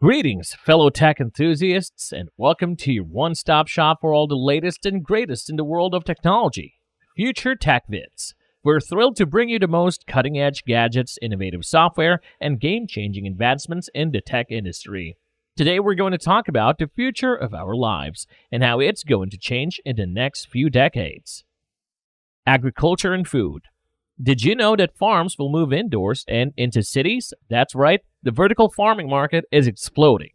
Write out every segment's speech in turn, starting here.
Greetings, fellow tech enthusiasts, and welcome to your one-stop shop for all the latest and greatest in the world of technology, Future Tech Vids. We're thrilled to bring you the most cutting-edge gadgets, innovative software, and game-changing advancements in the tech industry. Today we're going to talk about the future of our lives and how it's going to change in the next few decades. Agriculture and food. Did you know that farms will move indoors and into cities? That's right, the vertical farming market is exploding.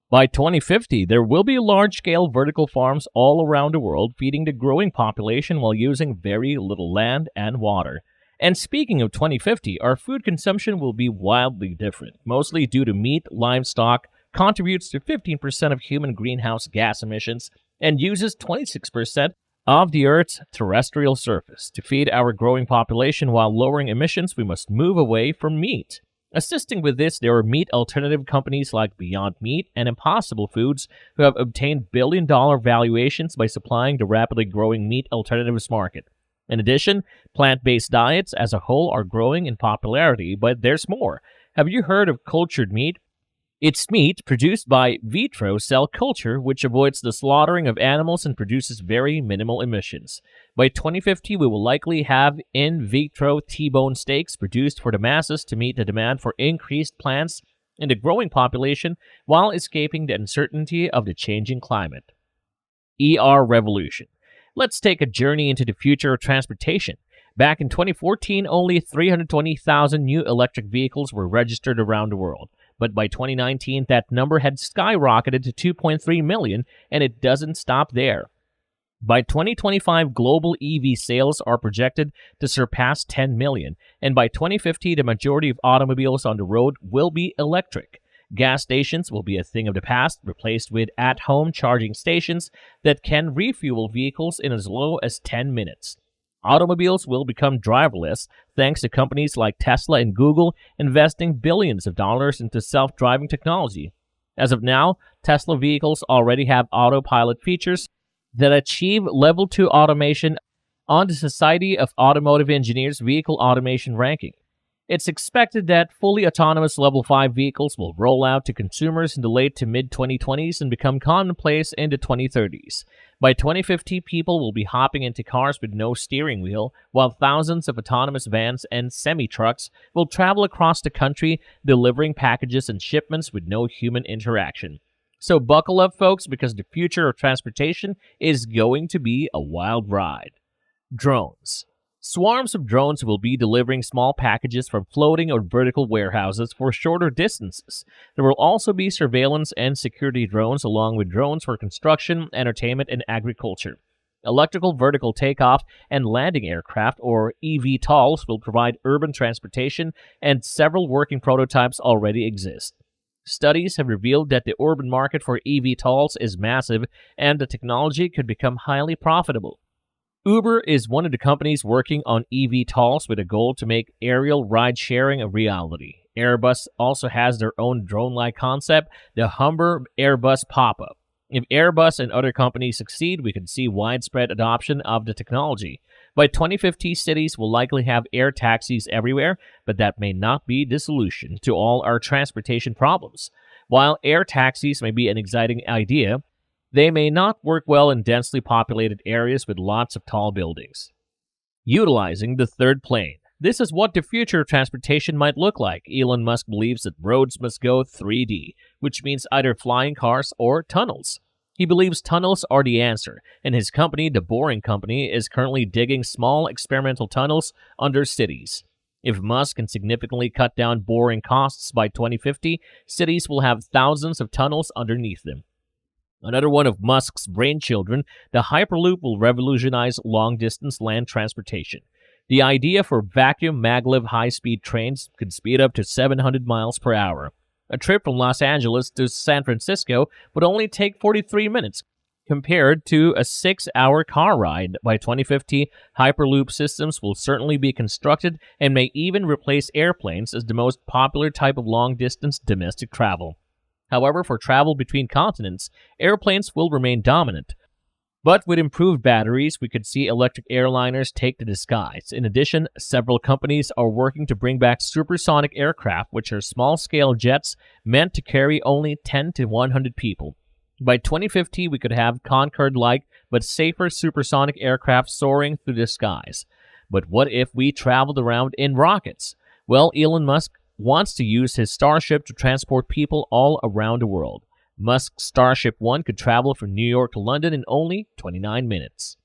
By 2050, there will be large-scale vertical farms all around the world feeding the growing population while using very little land and water. And speaking of 2050, our food consumption will be wildly different, mostly due to meat, livestock, contributes to 15% of human greenhouse gas emissions, and uses 26% of the Earth's terrestrial surface. To feed our growing population while lowering emissions, we must move away from meat. Assisting with this, there are meat alternative companies like Beyond Meat and Impossible Foods who have obtained billion-dollar valuations by supplying the rapidly growing meat alternatives market. In addition, plant-based diets as a whole are growing in popularity, but there's more. Have you heard of cultured meat? It's meat produced by vitro cell culture, which avoids the slaughtering of animals and produces very minimal emissions. By 2050, we will likely have in vitro T-bone steaks produced for the masses to meet the demand for increased plants in the growing population while escaping the uncertainty of the changing climate. ER revolution. Let's take a journey into the future of transportation. Back in 2014, only 320,000 new electric vehicles were registered around the world. But by 2019, that number had skyrocketed to 2.3 million, and it doesn't stop there. By 2025, global EV sales are projected to surpass 10 million, and by 2050, the majority of automobiles on the road will be electric. Gas stations will be a thing of the past, replaced with at-home charging stations that can refuel vehicles in as low as 10 minutes. Automobiles will become driverless thanks to companies like Tesla and Google investing billions of dollars into self-driving technology. As of now, Tesla vehicles already have autopilot features that achieve Level 2 automation on the Society of Automotive Engineers Vehicle Automation ranking. It's expected that fully autonomous Level 5 vehicles will roll out to consumers in the late to mid-2020s and become commonplace in the 2030s. By 2050, people will be hopping into cars with no steering wheel, while thousands of autonomous vans and semi-trucks will travel across the country, delivering packages and shipments with no human interaction. So buckle up, folks, because the future of transportation is going to be a wild ride. Drones. Swarms of drones will be delivering small packages from floating or vertical warehouses for shorter distances. There will also be surveillance and security drones, along with drones for construction, entertainment, and agriculture. Electrical vertical takeoff and landing aircraft, or eVTOLs, will provide urban transportation, and several working prototypes already exist. Studies have revealed that the urban market for eVTOLs is massive, and the technology could become highly profitable. Uber is one of the companies working on eVTOLs with a goal to make aerial ride-sharing a reality. Airbus also has their own drone-like concept, the Humber Airbus Pop-Up. If Airbus and other companies succeed, we could see widespread adoption of the technology. By 2050, cities will likely have air taxis everywhere, but that may not be the solution to all our transportation problems. While air taxis may be an exciting idea, they may not work well in densely populated areas with lots of tall buildings. Utilizing the third plane. This is what the future of transportation might look like. Elon Musk believes that roads must go 3D, which means either flying cars or tunnels. He believes tunnels are the answer, and his company, The Boring Company, is currently digging small experimental tunnels under cities. If Musk can significantly cut down boring costs by 2050, cities will have thousands of tunnels underneath them. Another one of Musk's brainchildren, the Hyperloop will revolutionize long-distance land transportation. The idea for vacuum maglev high-speed trains could speed up to 700 miles per hour. A trip from Los Angeles to San Francisco would only take 43 minutes, compared to a 6-hour car ride. By 2050, Hyperloop systems will certainly be constructed and may even replace airplanes as the most popular type of long-distance domestic travel. However, for travel between continents, airplanes will remain dominant. But with improved batteries, we could see electric airliners take to the skies. In addition, several companies are working to bring back supersonic aircraft, which are small-scale jets meant to carry only 10 to 100 people. By 2050, we could have Concorde-like but safer supersonic aircraft soaring through the skies. But what if we traveled around in rockets? Well, Elon Musk wants to use his Starship to transport people all around the world. Musk's Starship 1 could travel from New York to London in only 29 minutes.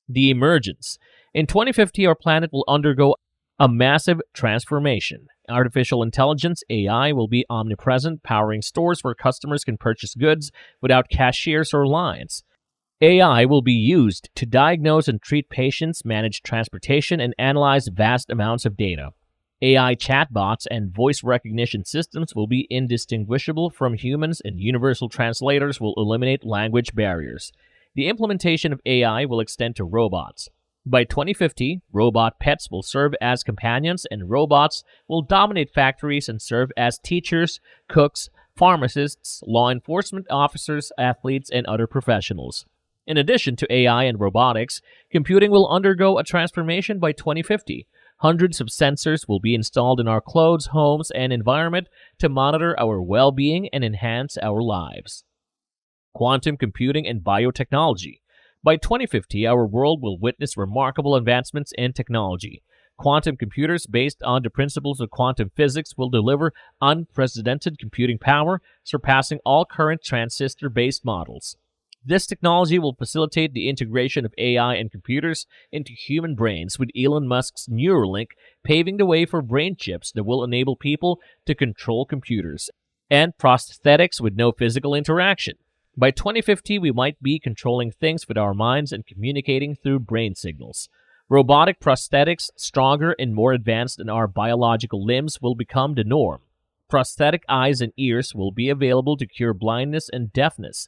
The emergence. In 2050, our planet will undergo a massive transformation. Artificial intelligence, AI, will be omnipresent, powering stores where customers can purchase goods without cashiers or lines. AI will be used to diagnose and treat patients, manage transportation, and analyze vast amounts of data. AI chatbots and voice recognition systems will be indistinguishable from humans, and universal translators will eliminate language barriers. The implementation of AI will extend to robots. By 2050, robot pets will serve as companions, and robots will dominate factories and serve as teachers, cooks, pharmacists, law enforcement officers, athletes, and other professionals. In addition to AI and robotics, computing will undergo a transformation by 2050. Hundreds of sensors will be installed in our clothes, homes, and environment to monitor our well-being and enhance our lives. Quantum computing and biotechnology. By 2050, our world will witness remarkable advancements in technology. Quantum computers based on the principles of quantum physics will deliver unprecedented computing power, surpassing all current transistor-based models. This technology will facilitate the integration of AI and computers into human brains, with Elon Musk's Neuralink paving the way for brain chips that will enable people to control computers, and prosthetics with no physical interaction. By 2050, we might be controlling things with our minds and communicating through brain signals. Robotic prosthetics, stronger and more advanced than our biological limbs, will become the norm. Prosthetic eyes and ears will be available to cure blindness and deafness.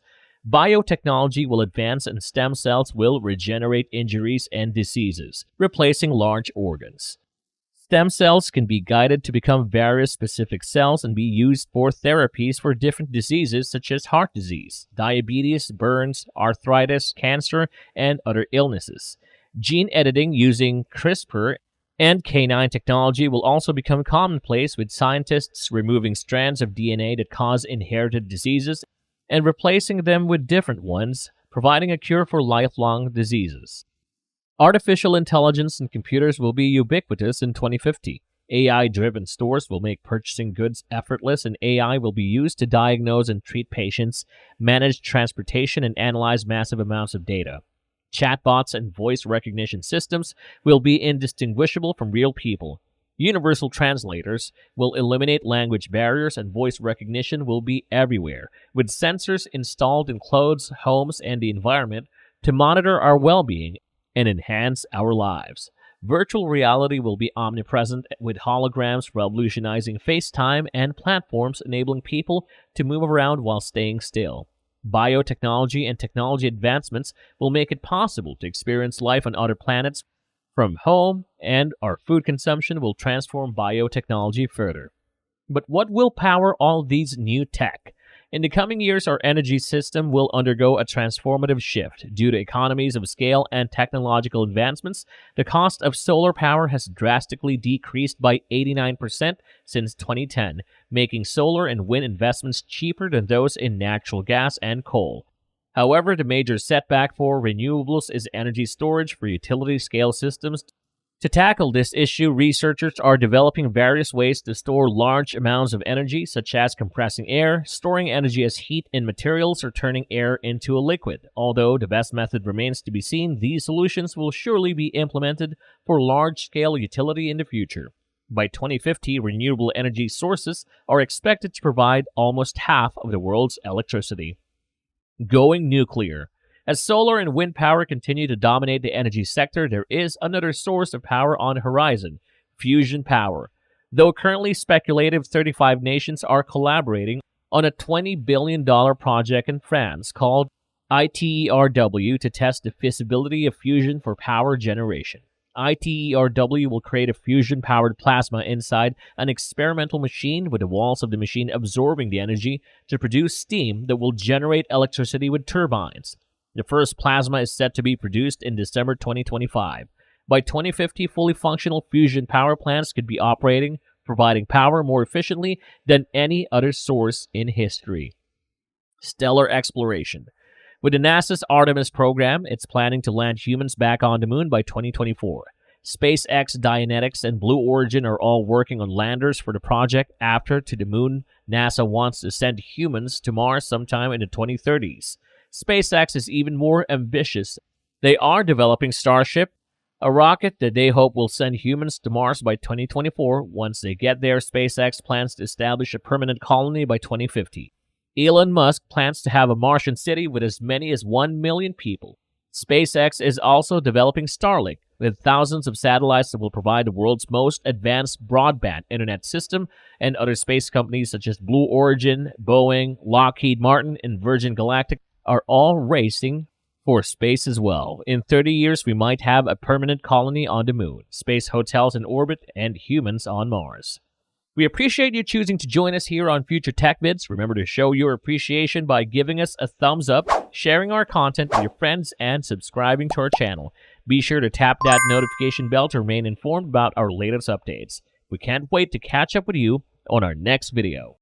Biotechnology will advance, and stem cells will regenerate injuries and diseases, replacing large organs. Stem cells can be guided to become various specific cells and be used for therapies for different diseases such as heart disease, diabetes, burns, arthritis, cancer, and other illnesses. Gene editing using CRISPR and K9 technology will also become commonplace, with scientists removing strands of DNA that cause inherited diseases and replacing them with different ones, providing a cure for lifelong diseases. Artificial intelligence and computers will be ubiquitous in 2050. AI-driven stores will make purchasing goods effortless, and AI will be used to diagnose and treat patients, manage transportation, and analyze massive amounts of data. Chatbots and voice recognition systems will be indistinguishable from real people. Universal translators will eliminate language barriers, and voice recognition will be everywhere, with sensors installed in clothes, homes, and the environment to monitor our well-being and enhance our lives. Virtual reality will be omnipresent, with holograms revolutionizing FaceTime and platforms enabling people to move around while staying still. Biotechnology and technology advancements will make it possible to experience life on other planets from home, and our food consumption will transform biotechnology further. But what will power all these new tech? In the coming years, our energy system will undergo a transformative shift. Due to economies of scale and technological advancements, the cost of solar power has drastically decreased by 89% since 2010, making solar and wind investments cheaper than those in natural gas and coal. However, the major setback for renewables is energy storage for utility-scale systems. To tackle this issue, researchers are developing various ways to store large amounts of energy, such as compressing air, storing energy as heat in materials, or turning air into a liquid. Although the best method remains to be seen, these solutions will surely be implemented for large-scale utility in the future. By 2050, renewable energy sources are expected to provide almost half of the world's electricity. Going nuclear. As solar and wind power continue to dominate the energy sector, there is another source of power on the horizon: fusion power. Though currently speculative, 35 nations are collaborating on a $20 billion project in France called ITERW to test the feasibility of fusion for power generation. ITERW will create a fusion-powered plasma inside an experimental machine, with the walls of the machine absorbing the energy to produce steam that will generate electricity with turbines. The first plasma is set to be produced in December 2025. By 2050, fully functional fusion power plants could be operating, providing power more efficiently than any other source in history. Stellar exploration. With the NASA's Artemis program, it's planning to land humans back on the moon by 2024. SpaceX, Dynetics, and Blue Origin are all working on landers for the project. After to the moon, NASA wants to send humans to Mars sometime in the 2030s. SpaceX is even more ambitious. They are developing Starship, a rocket that they hope will send humans to Mars by 2024. Once they get there, SpaceX plans to establish a permanent colony by 2050. Elon Musk plans to have a Martian city with as many as 1 million people. SpaceX is also developing Starlink, with thousands of satellites that will provide the world's most advanced broadband internet system, and other space companies such as Blue Origin, Boeing, Lockheed Martin, and Virgin Galactic are all racing for space as well. In 30 years, we might have a permanent colony on the moon, space hotels in orbit, and humans on Mars. We appreciate you choosing to join us here on Future Tech Vids. Remember to show your appreciation by giving us a thumbs up, sharing our content with your friends, and subscribing to our channel. Be sure to tap that notification bell to remain informed about our latest updates. We can't wait to catch up with you on our next video.